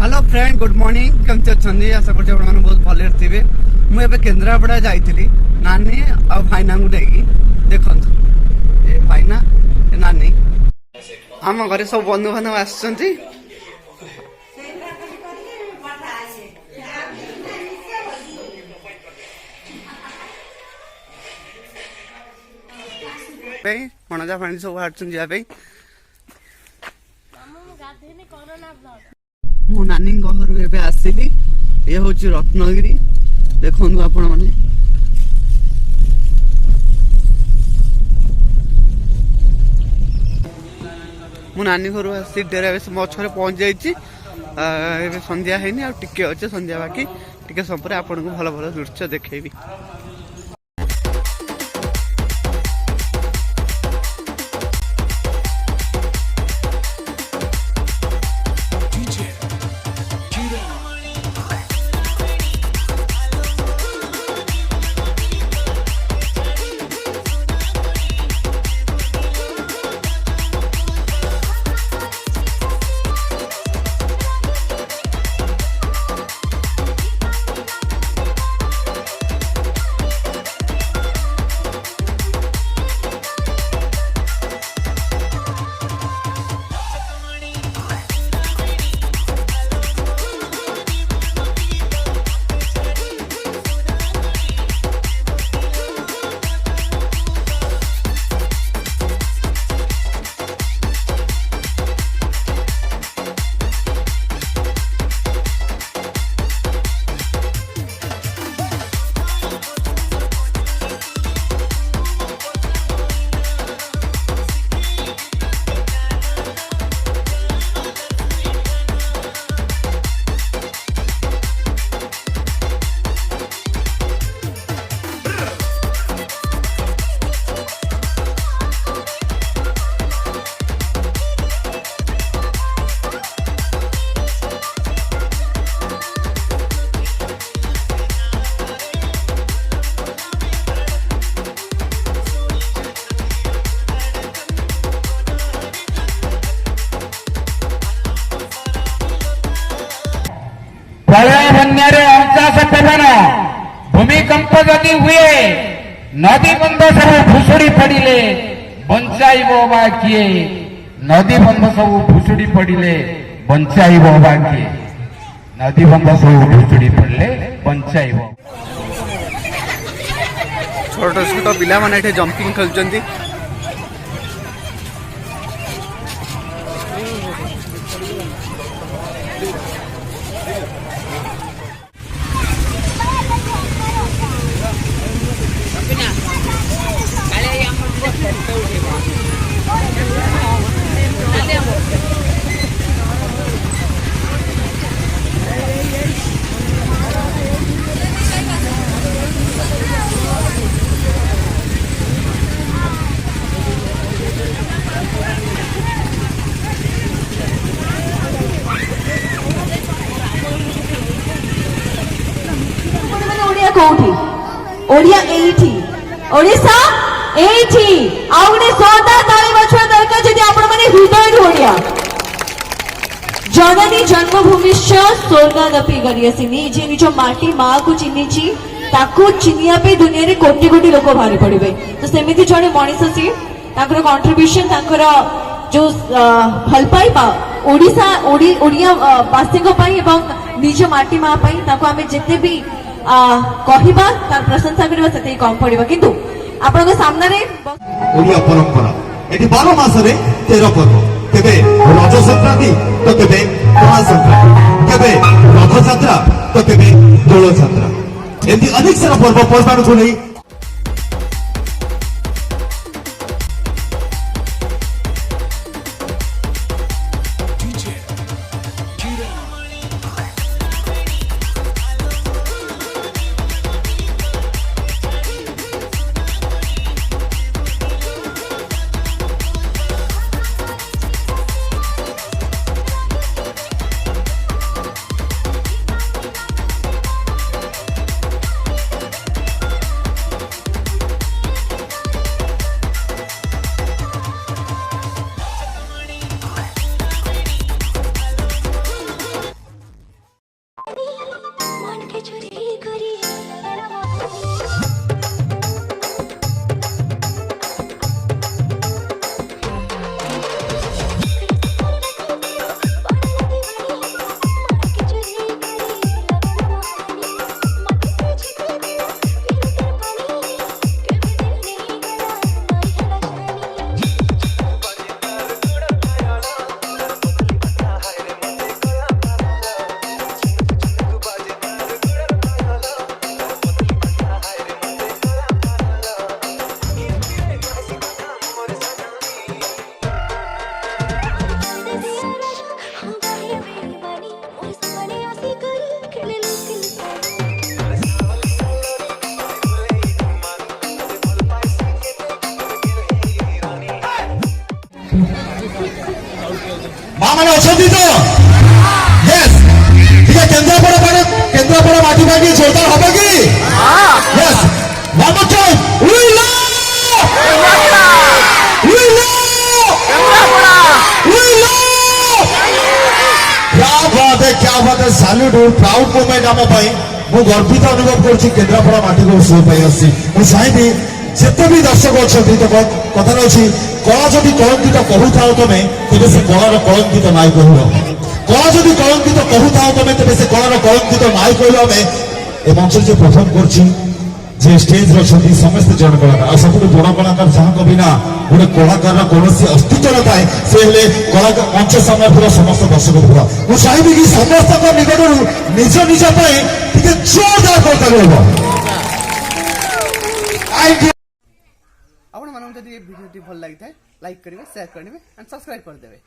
Hello friend good morning केमती अच्छा आशा कर बहुत भले थे मुझे केन्द्रापड़ा जाइली नानी आ भाईना को लेकिन देखु ए भाईना ए नानी आम घर सब बंधु बांधव आस भणजा भाणी सब बाहर जावाई मो नानी घर एवं आसली ये हूँ रत्नगिरी देखु आपण मैंने मो नानी घर आसी डेरा बेस मछरे पहुंच जाइए संध्या है टिके अच्छे संध्या बाकी टिके समय आपन को भल भल दृश्य देखेबी। प्रलय बन्यारे 49 भूमिकंप जदि हुए नदी बंध सब भुशुड़ी पड़िले बंचाइबो बा किए नदी बंध सब भुशुड़ी पड़िले बंचाइबो बा किए नदी बंध सब भुशुड़ी पड़ले बंचाइबो। छोट छोट पिला माने जंपिंग खेलुचंदी कोठी ओडिया एठी ओडिसा एठी आउने सोदा ताली बछवा दरकार जदि आपण माने हृदय ओडिया जननी जन्मभूमिश्च स्वर्गादपि गरियसिनी जे निज माटी मां को चिन्हिची ताको चिनिया पे दुनिया रे कोटी कोटी लोक भारी पड़िबे तो सेमिति जणे मनीष सी ताकर कंट्रीब्यूशन ताकर जो भल पाइबा ओडिसा ओडिया वासी को पाई एवं निज माटी मां पाई ताको आमे जेते भी कहिबा तार प्रशंसा करबा सेते कम पड़िबा किंतु आपन को सामने रे ओडिया परंपरा एठी 12 मास रे 13 पर्व केबे रज संक्रांति तो केबे पଣା संक्रांति केबे रथ यात्रा तो केबे दोल यात्रा एमती अनेक सारा पर्व पर्वाण को नहीं तालिटा की जोरदार होगा कि yes one more time we love we love we love क्या बात है सैल्यूट प्राउड मोमेंट आम मु गर्वित अनुभव कर केन्द्रापड़ा माटी को शो पाई आसबी जिते भी दर्शक अच्छा तो कथा अच्छी कला जदि कलंकित कहूथा तुम तेज से कलार कलंकित नाई कह कला जदि कलंकित कहूथा तुम तेज से कलार कलंकित नाई कह आम ए मंच जो परफर्म कर स्टेज रही समस्ते जन कलाकार सब बड़ कलाकार जहाँ को बिना गोटे कलाकार कौन अस्तित्व न थाए से कलाकार मंच सामने पूरा समस्त दर्शक पूरा मुझे चाहिए कि समस्त निकट निज निज जोरदार करता आपण मानक जदि भिडियो भल लगी था लाइक करेंगे शेयर करेंगे एंड सब्सक्राइब कर देवे।